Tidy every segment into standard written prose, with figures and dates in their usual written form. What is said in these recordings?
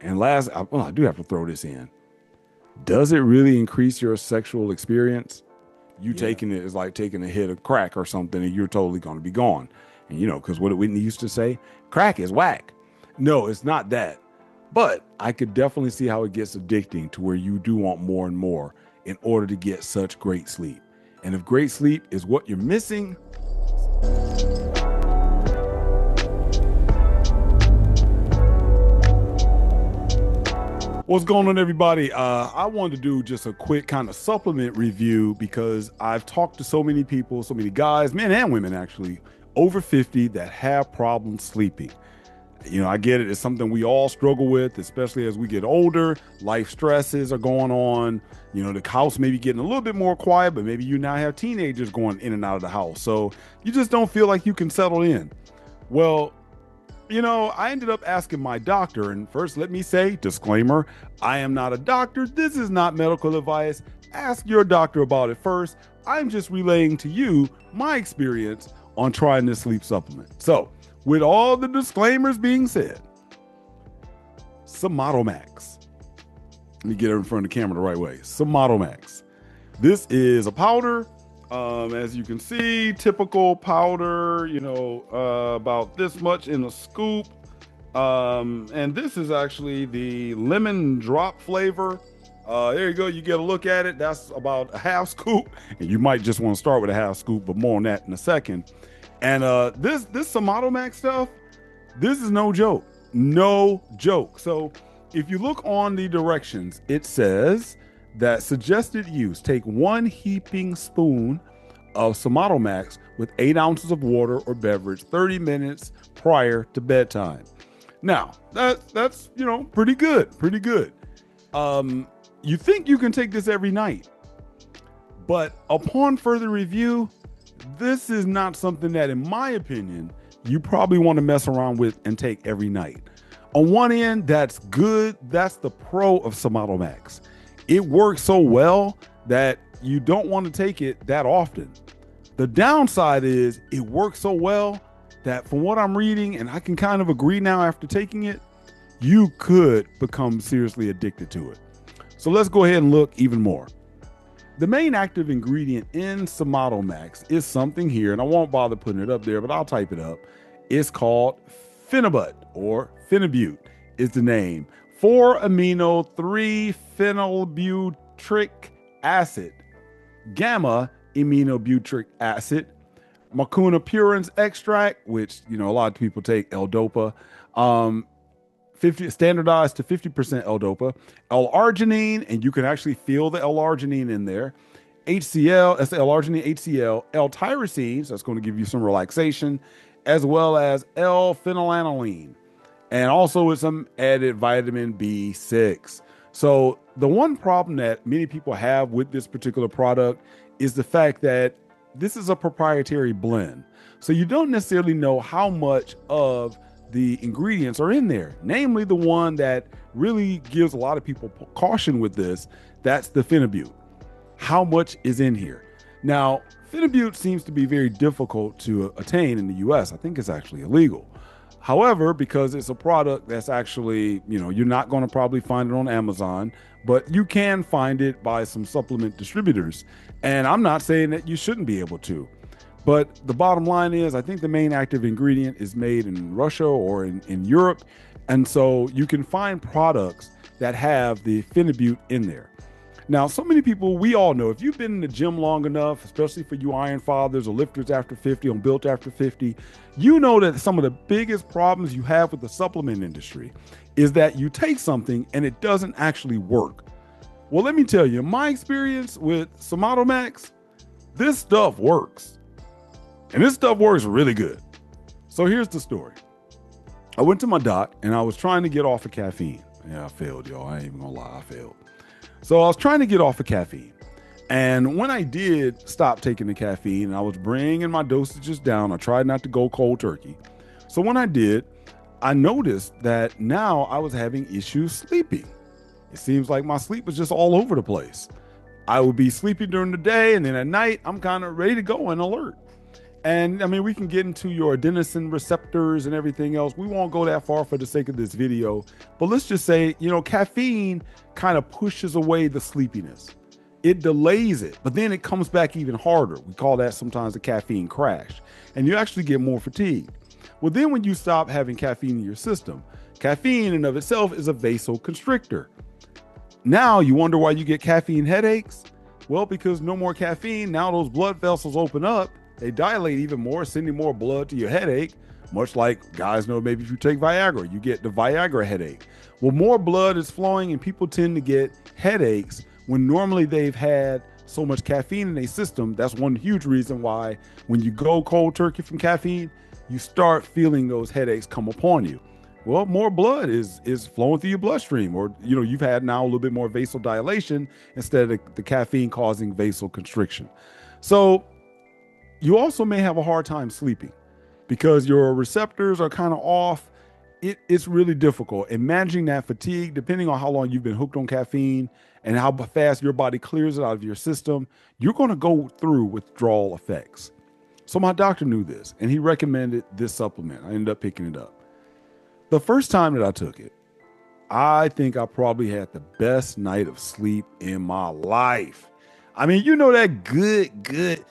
And last, well, I do have to throw this in. Does it really increase your sexual experience? You Yeah. taking it is like taking a hit of crack or something, and you're totally going to be gone. And because what Whitney used to say, crack is whack. No, it's not that. But I could definitely see how it gets addicting to where you do want more and more in order to get such great sleep. And if great sleep is what you're missing, what's going on, everybody? I wanted to do just a quick kind of supplement review because I've talked to so many people, so many guys, men and women actually, over 50 that have problems sleeping. I get it. It's something we all struggle with, especially as we get older. Life stresses are going on. The house may be getting a little bit more quiet, but maybe you now have teenagers going in and out of the house. So you just don't feel like you can settle in. Well, I ended up asking my doctor, and first, let me say, disclaimer, I am not a doctor. This is not medical advice. Ask your doctor about it first. I'm just relaying to you my experience on trying this sleep supplement. So, with all the disclaimers being said, Somatomax. Let me get it in front of the camera the right way. Somatomax. This is a powder. As you can see, typical powder, about this much in a scoop. And this is actually the lemon drop flavor. There you go. You get a look at it. That's about a half scoop. And you might just want to start with a half scoop, but more on that in a second. And this Somatomax stuff, this is no joke. No joke. So if you look on the directions, it says that suggested use, take 1 heaping spoon of Somatomax with 8 ounces of water or beverage 30 minutes prior to bedtime. Now, that's pretty good. Pretty good. You think you can take this every night, but upon further review, this is not something that, in my opinion, you probably want to mess around with and take every night. On one end, that's good. That's the pro of Somatomax. It works so well that you don't want to take it that often. The downside is it works so well that, from what I'm reading, and I can kind of agree now after taking it, you could become seriously addicted to it. So let's go ahead and look even more. The main active ingredient in Somatomax is something here, and I won't bother putting it up there, but I'll type it up. It's called Phenibut, or Phenibut is the name. 4-amino 3-phenylbutyric acid, gamma aminobutyric acid, Mucuna purans extract, which a lot of people take L-Dopa, 50 standardized to 50% L-Dopa, L-arginine, and you can actually feel the L-arginine in there. HCl, that's L-arginine, HCl, L-tyrosine, so that's going to give you some relaxation, as well as L-phenylalanine, and also with some added vitamin B6. So the one problem that many people have with this particular product is the fact that this is a proprietary blend. So you don't necessarily know how much of the ingredients are in there, namely the one that really gives a lot of people caution with this. That's the Phenibut. How much is in here? Now, Phenibut seems to be very difficult to attain in the US. I think it's actually illegal. However, because it's a product that's actually, you're not going to probably find it on Amazon, but you can find it by some supplement distributors. And I'm not saying that you shouldn't be able to. But the bottom line is, I think the main active ingredient is made in Russia or in Europe. And so you can find products that have the Phenibut in there. Now, so many people, we all know, if you've been in the gym long enough, especially for you iron fathers or lifters after 50, on built after 50, you know that some of the biggest problems you have with the supplement industry is that you take something and it doesn't actually work. Well, let me tell you, my experience with Somatomax, this stuff works. And this stuff works really good. So here's the story. I went to my doc and I was trying to get off of caffeine. Yeah, I failed, y'all. I ain't even gonna lie, I failed. So I was trying to get off of caffeine. And when I did stop taking the caffeine, I was bringing my dosages down. I tried not to go cold turkey. So when I did, I noticed that now I was having issues sleeping. It seems like my sleep was just all over the place. I would be sleeping during the day, and then at night, I'm kind of ready to go and alert. And I mean, we can get into your adenosine receptors and everything else. We won't go that far for the sake of this video, but let's just say, caffeine kind of pushes away the sleepiness. It delays it, but then it comes back even harder. We call that sometimes a caffeine crash, and you actually get more fatigued. Well, then when you stop having caffeine in your system, caffeine in and of itself is a vasoconstrictor. Now you wonder why you get caffeine headaches? Well, because no more caffeine, now those blood vessels open up, they dilate even more, sending more blood to your headache, much like guys know maybe if you take Viagra, you get the Viagra headache. Well, more blood is flowing and people tend to get headaches when normally they've had so much caffeine in their system. That's one huge reason why when you go cold turkey from caffeine, you start feeling those headaches come upon you. Well, more blood is flowing through your bloodstream, or you've had now a little bit more vasodilation instead of the caffeine causing vasoconstriction. So you also may have a hard time sleeping because your receptors are kind of off. It's really difficult. Managing that fatigue, depending on how long you've been hooked on caffeine and how fast your body clears it out of your system, you're going to go through withdrawal effects. So my doctor knew this, and he recommended this supplement. I ended up picking it up. The first time that I took it, I think I probably had the best night of sleep in my life. I mean, that good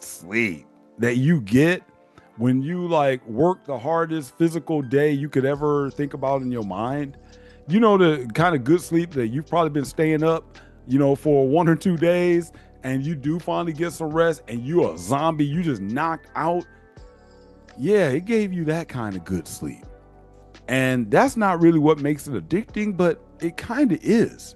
sleep that you get when you work the hardest physical day you could ever think about in your mind. The kind of good sleep that you've probably been staying up, for 1 or 2 days, and you do finally get some rest and you're a zombie, you just knocked out. Yeah, it gave you that kind of good sleep. And that's not really what makes it addicting, but it kind of is.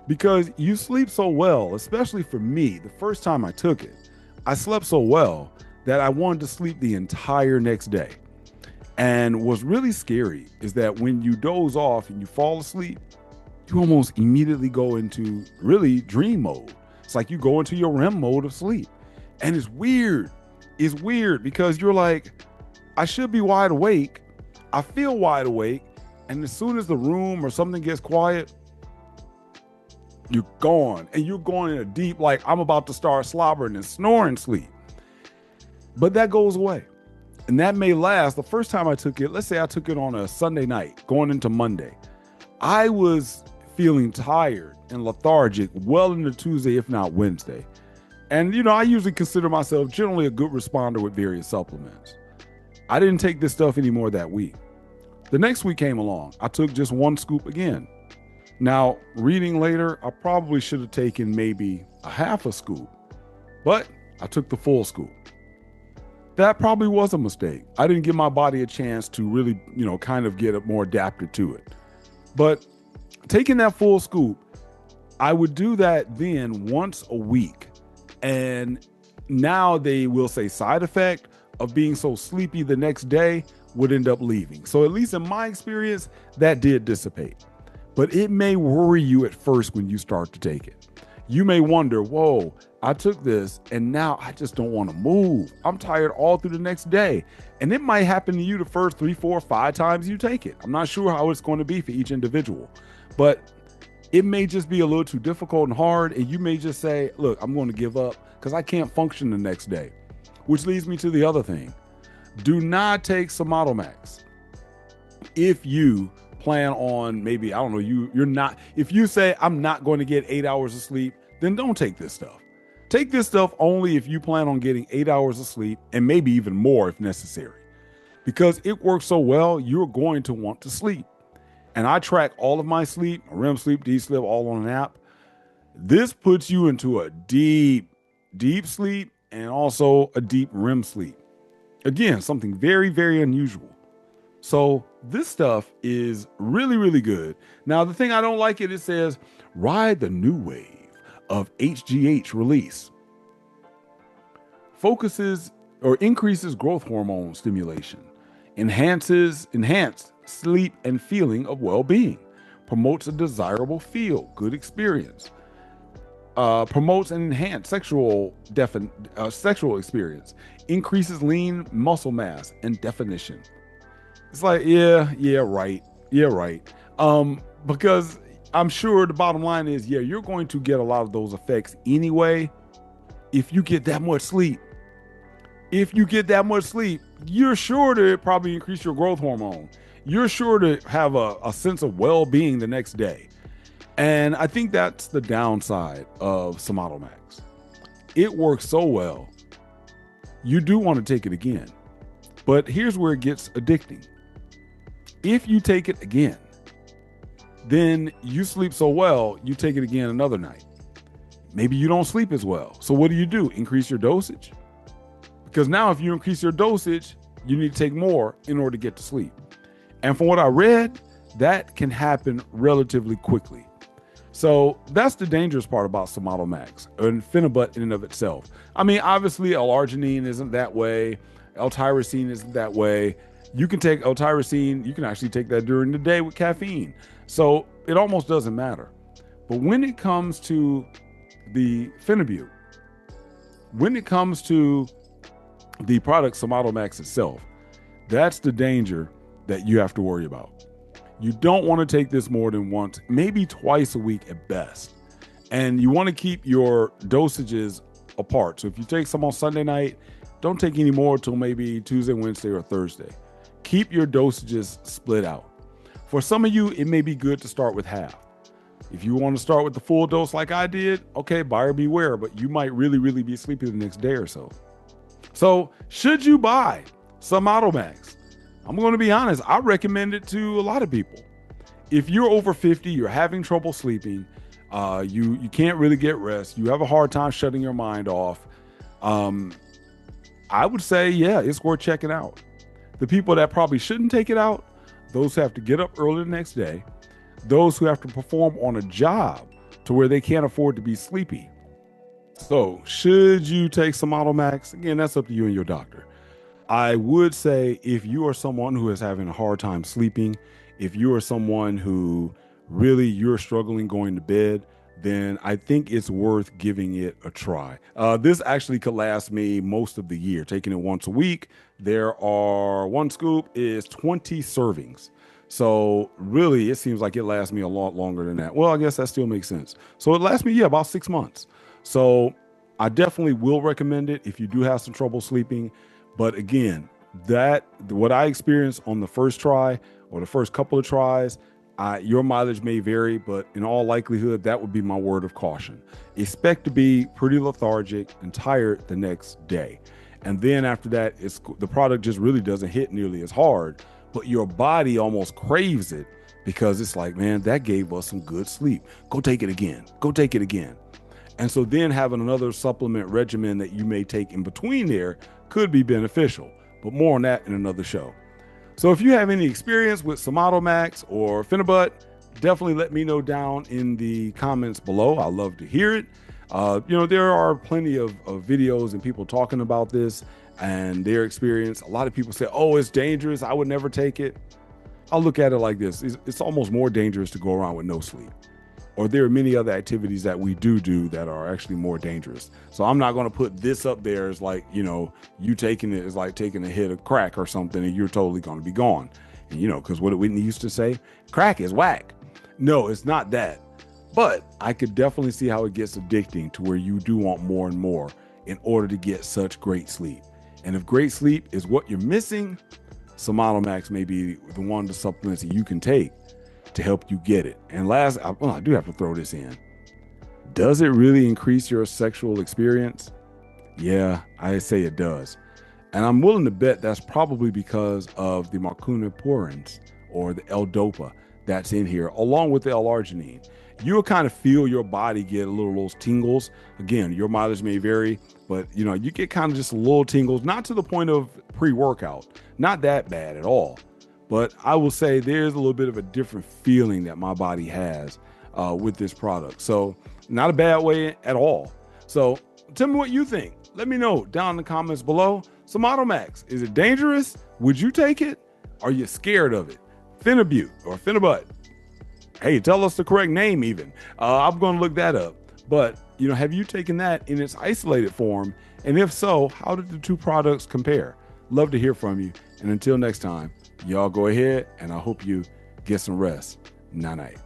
Because you sleep so well, especially for me, the first time I took it, I slept so well that I wanted to sleep the entire next day. And what's really scary is that when you doze off and you fall asleep, you almost immediately go into really dream mode. It's like you go into your REM mode of sleep. And it's weird. It's weird because you're like, I should be wide awake. I feel wide awake. And as soon as the room or something gets quiet, you're gone. And you're going in a deep, I'm about to start slobbering and snoring sleep. But that goes away. And that may last. The first time I took it, let's say I took it on a Sunday night going into Monday. I was feeling tired and lethargic well into Tuesday, if not Wednesday. And, I usually consider myself generally a good responder with various supplements. I didn't take this stuff anymore that week. The next week came along. I took just 1 scoop again. Now, reading later, I probably should have taken maybe a half a scoop, but I took the full scoop. That probably was a mistake. I didn't give my body a chance to really, kind of get more adapted to it. But taking that full scoop, I would do that then once a week. And now they will say side effect of being so sleepy the next day would end up leaving. So at least in my experience, that did dissipate. But it may worry you at first when you start to take it. You may wonder, whoa, I took this and now I just don't want to move. I'm tired all through the next day. And it might happen to you the first 3, 4, 5 times you take it. I'm not sure how it's going to be for each individual, but it may just be a little too difficult and hard. And you may just say, look, I'm going to give up because I can't function the next day. Which leads me to the other thing. Do not take Somatomax. If you plan on maybe, I don't know, you're not, if you say I'm not going to get 8 hours of sleep, then don't take this stuff. Take this stuff only if you plan on getting 8 hours of sleep and maybe even more if necessary. Because it works so well, you're going to want to sleep. And I track all of my sleep, REM sleep, deep sleep, all on an app. This puts you into a deep, deep sleep and also a deep REM sleep. Again, something very, very unusual. So this stuff is really, really good. Now, the thing I don't like it says, ride the new wave of HGH release. Focuses or increases growth hormone stimulation, enhanced sleep and feeling of well-being, promotes a desirable feel, good experience, promotes an enhanced sexual experience, increases lean muscle mass and definition. It's like, yeah, right. Because I'm sure the bottom line is, you're going to get a lot of those effects anyway if you get that much sleep. If you get that much sleep, you're sure to probably increase your growth hormone. You're sure to have a sense of well-being the next day. And I think that's the downside of Somatomax. It works so well. You do want to take it again. But here's where it gets addicting. If you take it again, then you sleep so well, you take it again another night. Maybe you don't sleep as well. So what do? Increase your dosage? Because now if you increase your dosage, you need to take more in order to get to sleep. And from what I read, that can happen relatively quickly. So that's the dangerous part about Somatomax and Phenibut in and of itself. I mean, obviously L-arginine isn't that way. L-tyrosine isn't that way. You can take L-tyrosine, you can actually take that during the day with caffeine. So it almost doesn't matter. But when it comes to the Phenibut, when it comes to the product Somatomax itself, that's the danger that you have to worry about. You don't want to take this more than once, maybe twice a week at best. And you want to keep your dosages apart. So if you take some on Sunday night, don't take any more till maybe Tuesday, Wednesday, or Thursday. Keep your dosages split out. For some of you, it may be good to start with half. If you want to start with the full dose like I did, okay, buyer beware, but you might really be sleepy the next day or so. So should you buy Somatomax? I'm going to be honest, I recommend it to a lot of people. If you're over 50, you're having trouble sleeping, you can't really get rest, you have a hard time shutting your mind off, I would say, yeah, it's worth checking out. The people that probably shouldn't take it out, those who have to get up early the next day, those who have to perform on a job to where they can't afford to be sleepy. So should you take Somatomax? Again, that's up to you and your doctor. I would say if you are someone who is having a hard time sleeping, if you are someone who really you're struggling going to bed, then I think it's worth giving it a try. This actually could last me most of the year, taking it once a week. One scoop is 20 servings. So really, it seems like it lasts me a lot longer than that. Well, I guess that still makes sense. So it lasts me, about 6 months. So I definitely will recommend it if you do have some trouble sleeping. But again, what I experienced on the first try or the first couple of tries, your mileage may vary, but in all likelihood, that would be my word of caution. Expect to be pretty lethargic and tired the next day. And then after that, the product just really doesn't hit nearly as hard, but your body almost craves it because it's like, man, that gave us some good sleep. Go take it again. Go take it again. And so then having another supplement regimen that you may take in between there could be beneficial, but more on that in another show. So if you have any experience with Somatomax or Phenibut, definitely let me know down in the comments below. I'd love to hear it. There are plenty of videos and people talking about this and their experience. A lot of people say, oh, it's dangerous, I would never take it. I'll look at it like this. It's almost more dangerous to go around with no sleep. Or there are many other activities that we do that are actually more dangerous. So I'm not going to put this up there as like, you taking it is like taking a hit of crack or something and you're totally going to be gone. And, because what did Whitney used to say? Crack is whack. No, it's not that. But I could definitely see how it gets addicting to where you do want more and more in order to get such great sleep. And if great sleep is what you're missing, Somatomax may be the one of the supplements that you can take to help you get it. And last, I do have to throw this in. Does it really increase your sexual experience? Yeah, I say it does. And I'm willing to bet that's probably because of the marcunapurins or the L-dopa that's in here, along with the L-arginine. You'll kind of feel your body get a little those tingles. Again, your mileage may vary, but you get kind of just a little tingles, not to the point of pre-workout, not that bad at all. But I will say there's a little bit of a different feeling that my body has with this product. So not a bad way at all. So tell me what you think. Let me know down in the comments below. Somatomax, is it dangerous? Would you take it? Are you scared of it? Phenibut or Phenibut? Hey, tell us the correct name even. I'm going to look that up. But, have you taken that in its isolated form? And if so, how did the two products compare? Love to hear from you. And until next time, y'all go ahead and I hope you get some rest. Night night.